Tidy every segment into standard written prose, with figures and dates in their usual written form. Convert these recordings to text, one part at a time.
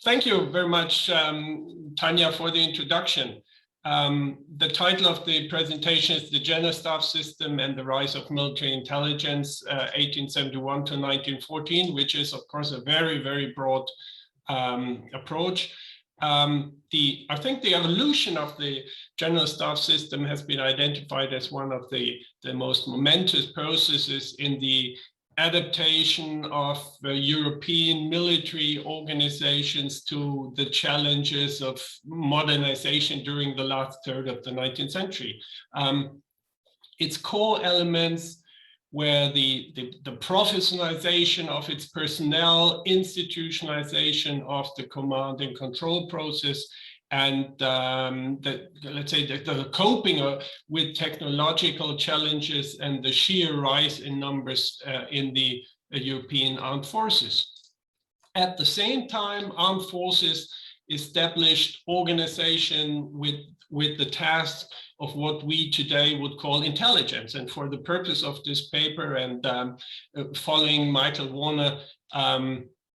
Thank you very much, Tanya, for the introduction. The title of the presentation is The General Staff System and the Rise of Military Intelligence, 1871 to 1914, which is, of course, a very, very broad approach. I think the evolution of the General Staff System has been identified as one of the most momentous processes in the adaptation of European military organizations to the challenges of modernization during the last third of the 19th century. Its core elements were the professionalization of its personnel, institutionalization of the command and control process, and let's say the coping with technological challenges and the sheer rise in numbers in the European armed forces. At the same time, armed forces established organization with the task of what we today would call intelligence. And for the purpose of this paper and following Michael Warner,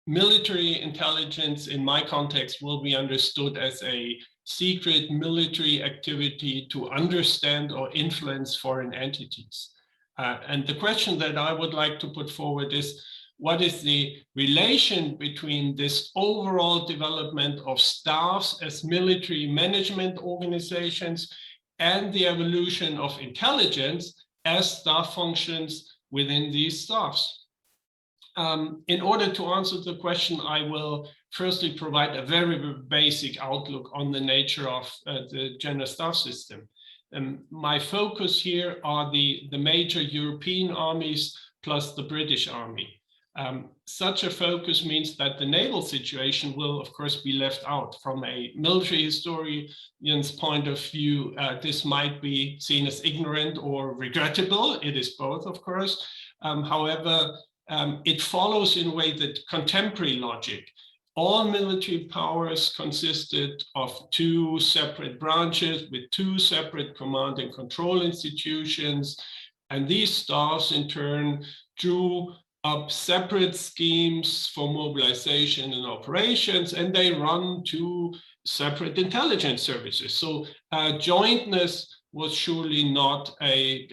military intelligence in my context will be understood as a secret military activity to understand or influence foreign entities. And the question that I would like to put forward is, what is the relation between this overall development of staffs as military management organizations and the evolution of intelligence as staff functions within these staffs? In order to answer the question, I will firstly provide a very, very basic outlook on the nature of the General Staff System. My focus here are the major European armies plus the British Army. Such a focus means that the naval situation will, of course, be left out. From a military historian's point of view, this might be seen as ignorant or regrettable. It is both, of course. However, it follows in a way that contemporary logic. All military powers consisted of two separate branches with two separate command and control institutions. And these staffs in turn drew up separate schemes for mobilization and operations, and they run two separate intelligence services. So jointness was surely not a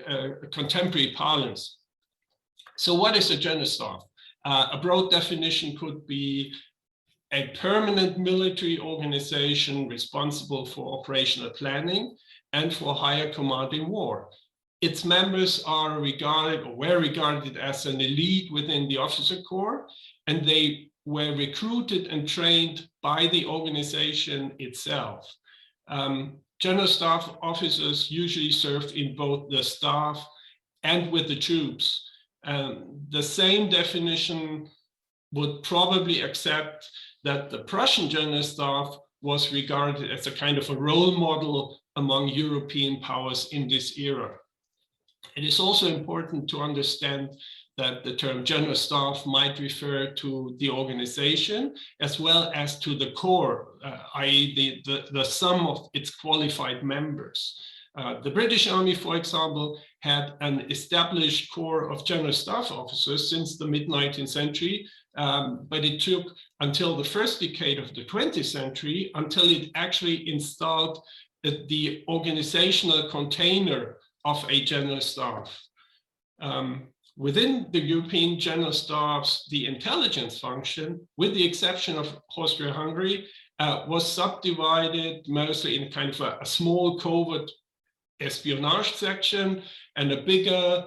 contemporary parlance. So what is a General Staff? A broad definition could be a permanent military organization responsible for operational planning and for higher command in war. Its members are regarded or were regarded as an elite within the officer corps, and they were recruited and trained by the organization itself. General Staff officers usually served in both the staff and with the troops. The same definition would probably accept that the Prussian General Staff was regarded as a kind of a role model among European powers in this era. It is also important to understand that the term General Staff might refer to the organization as well as to the corps, i.e. the sum of its qualified members. The British Army, for example, had an established corps of General Staff officers since the mid-19th century, but it took until the first decade of the 20th century until it actually installed the organizational container of a General Staff. Within the European General Staffs, the intelligence function, with the exception of Austria-Hungary, was subdivided mostly in kind of a small covert espionage section and a bigger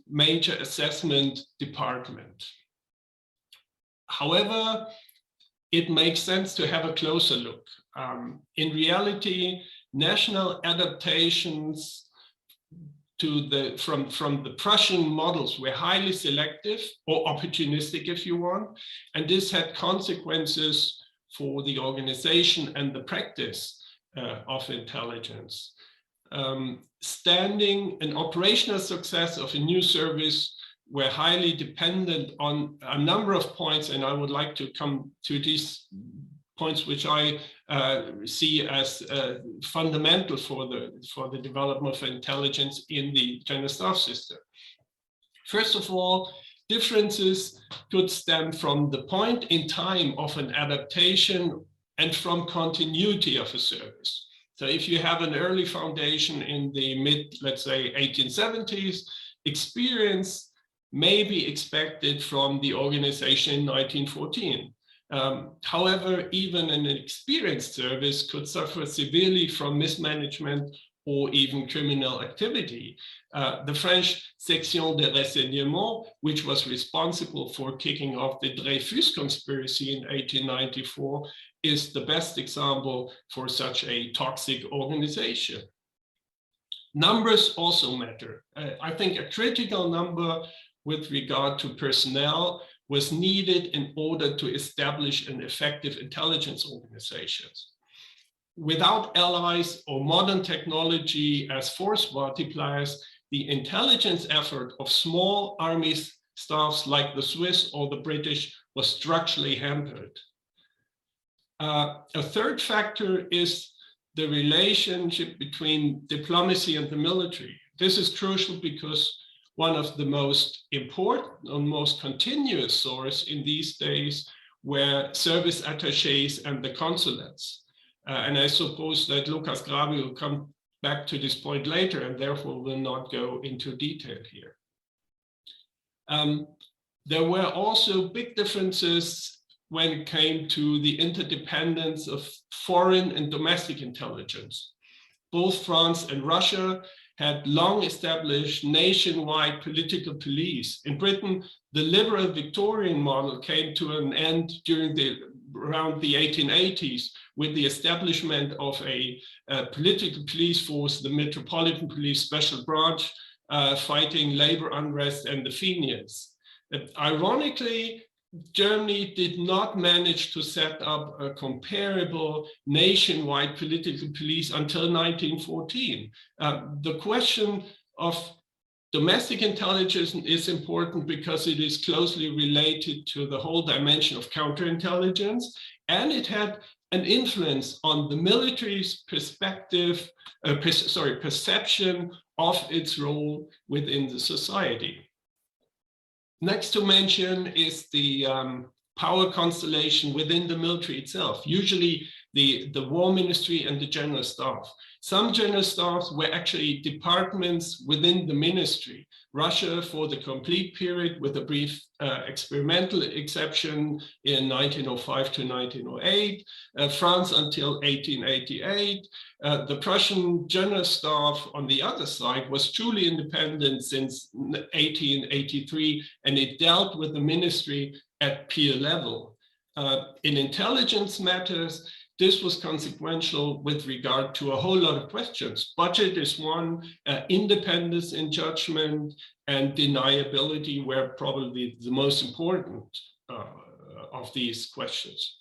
major assessment department. However, it makes sense to have a closer look. In reality, national adaptations to from the Prussian models were highly selective or opportunistic, if you want, and this had consequences for the organization and the practice of intelligence. Standing and operational success of a new service were highly dependent on a number of points, and I would like to come to these points which I see as fundamental for the development of intelligence in the General Staff System. First of all, differences could stem from the point in time of an adaptation and from continuity of a service. So if you have an early foundation in the mid, let's say, 1870s, experience may be expected from the organization in 1914. However, even an experienced service could suffer severely from mismanagement or even criminal activity. The French Section de Renseignement, which was responsible for kicking off the Dreyfus conspiracy in 1894, is the best example for such a toxic organization. Numbers also matter. I think a critical number with regard to personnel was needed in order to establish an effective intelligence organization. Without allies or modern technology as force multipliers, the intelligence effort of small army staffs like the Swiss or the British was structurally hampered. A third factor is the relationship between diplomacy and the military. This is crucial because one of the most important and most continuous sources in these days were service attachés and the consulates. And I suppose that Lucas Grabe will come back to this point later and therefore will not go into detail here. There were also big differences when it came to the interdependence of foreign and domestic intelligence. Both France and Russia had long established nationwide political police. In Britain, the liberal Victorian model came to an end around the 1880s with the establishment of a political police force, the Metropolitan Police Special Branch, fighting labor unrest and the Fenians. Ironically, Germany did not manage to set up a comparable nationwide political police until 1914. The question of domestic intelligence is important because it is closely related to the whole dimension of counterintelligence, and it had an influence on the military's perception of its role within the society. Next to mention is the power constellation within the military itself, usually the War Ministry and the General Staff. Some general staffs were actually departments within the ministry. Russia for the complete period with a brief experimental exception in 1905 to 1908, France until 1888. The Prussian general staff on the other side was truly independent since 1883, and it dealt with the ministry at peer level. In intelligence matters, this was consequential with regard to a whole lot of questions. Budget is one, independence in judgment, and deniability were probably the most important of these questions.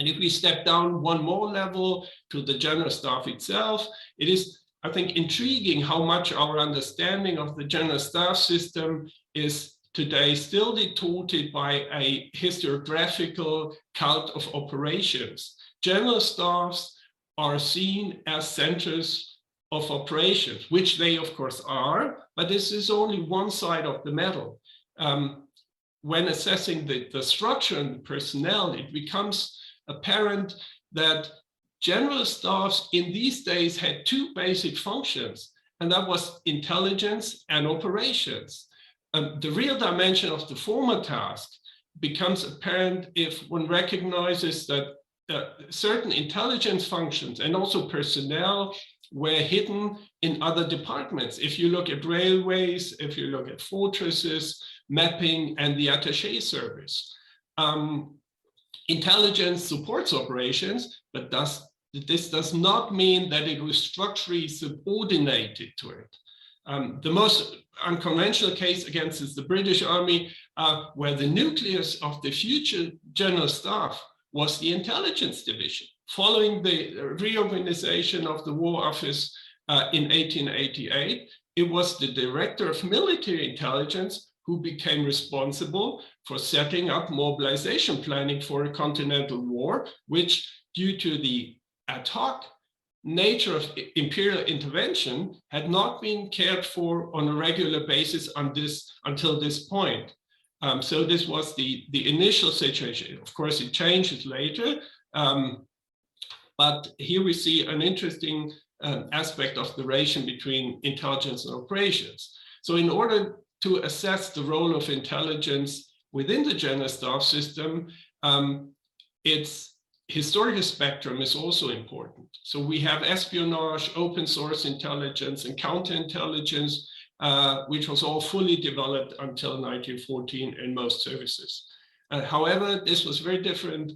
And if we step down one more level to the general staff itself, it is, I think, intriguing how much our understanding of the general staff system is today still distorted by a historiographical cult of operations. General staffs are seen as centers of operations, which they of course are, but this is only one side of the medal. When assessing the structure and the personnel, it becomes apparent that general staffs in these days had two basic functions, and that was intelligence and operations. The real dimension of the former task becomes apparent if one recognizes that certain intelligence functions and also personnel were hidden in other departments. If you look at railways, if you look at fortresses, mapping, and the attaché service. Intelligence supports operations, but this does not mean that it was structurally subordinated to it. The most unconventional case against is the British Army, where the nucleus of the future general staff was the intelligence division. Following the reorganization of the War Office in 1888, it was the director of military intelligence who became responsible for setting up mobilization planning for a continental war, which, due to the ad hoc nature of imperial intervention, had not been cared for on a regular basis until this point. So this was the initial situation. Of course, it changes later, but here we see an interesting aspect of the relation between intelligence and operations. So in order to assess the role of intelligence within the General Staff system, its historical spectrum is also important. So we have espionage, open source intelligence, and counterintelligence, which was all fully developed until 1914 in most services. However, this was very different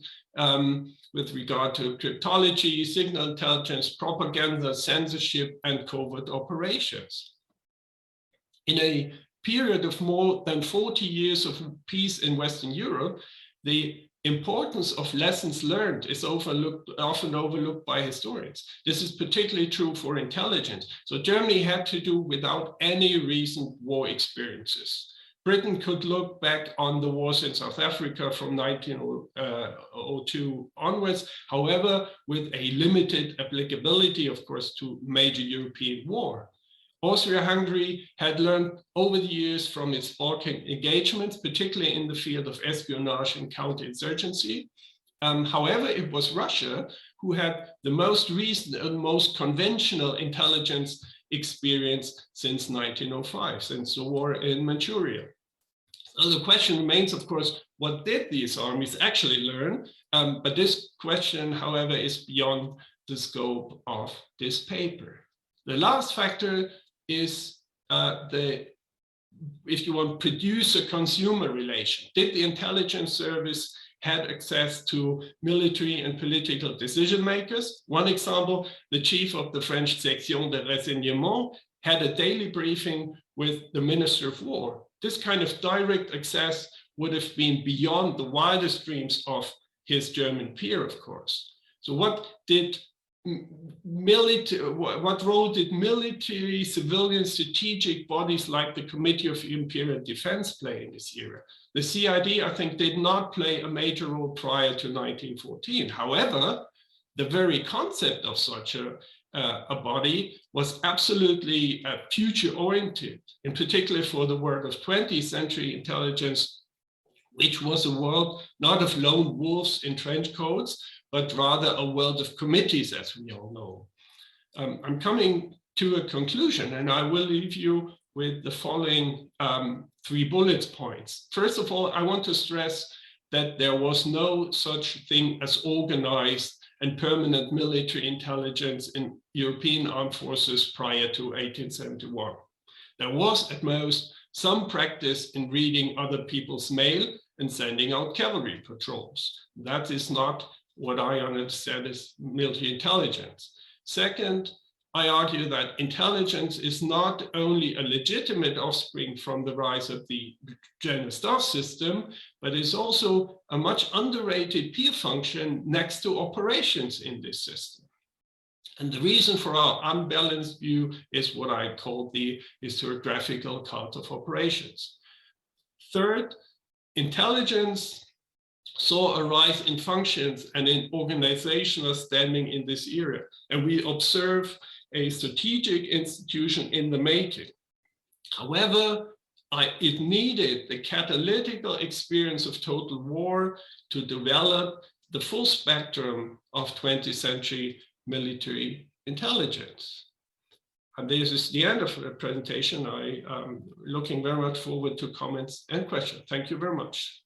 with regard to cryptology, signal intelligence, propaganda, censorship, and covert operations. In a period of more than 40 years of peace in Western Europe, the importance of lessons learned is often overlooked by historians. This is particularly true for intelligence. So Germany had to do without any recent war experiences. Britain could look back on the wars in South Africa from 1902 onwards, however, with a limited applicability, of course, to major European war. Austria-Hungary had learned over the years from its Balkan engagements, particularly in the field of espionage and counterinsurgency. However, it was Russia who had the most recent and most conventional intelligence experience since 1905, since the war in Manchuria. So the question remains, of course, what did these armies actually learn? But this question, however, is beyond the scope of this paper. The last factor is if you want, producer-consumer relation. Did the intelligence service had access to military and political decision makers? One example, the chief of the French section de renseignement had a daily briefing with the Minister of War. This kind of direct access would have been beyond the wildest dreams of his German peer, of course. So what role did military, civilian, strategic bodies like the Committee of Imperial Defense play in this era? The CID, I think, did not play a major role prior to 1914. However, the very concept of such a body was absolutely future-oriented, in particular for the world of 20th century intelligence, which was a world not of lone wolves in trench coats, but rather a world of committees, as we all know. I'm coming to a conclusion, and I will leave you with the following 3 bullet points. First of all, I want to stress that there was no such thing as organized and permanent military intelligence in European armed forces prior to 1871. There was at most some practice in reading other people's mail and sending out cavalry patrols. That is not what I understand as military intelligence. Second, I argue that intelligence is not only a legitimate offspring from the rise of the General Staff system, but is also a much underrated peer function next to operations in this system. And the reason for our unbalanced view is what I call the historiographical cult of operations. Third, intelligence saw a rise in functions and in organizational standing in this era. And we observe a strategic institution in the making. However, it needed the catalytical experience of total war to develop the full spectrum of 20th century military intelligence. And this is the end of the presentation. I am looking very much forward to comments and questions. Thank you very much.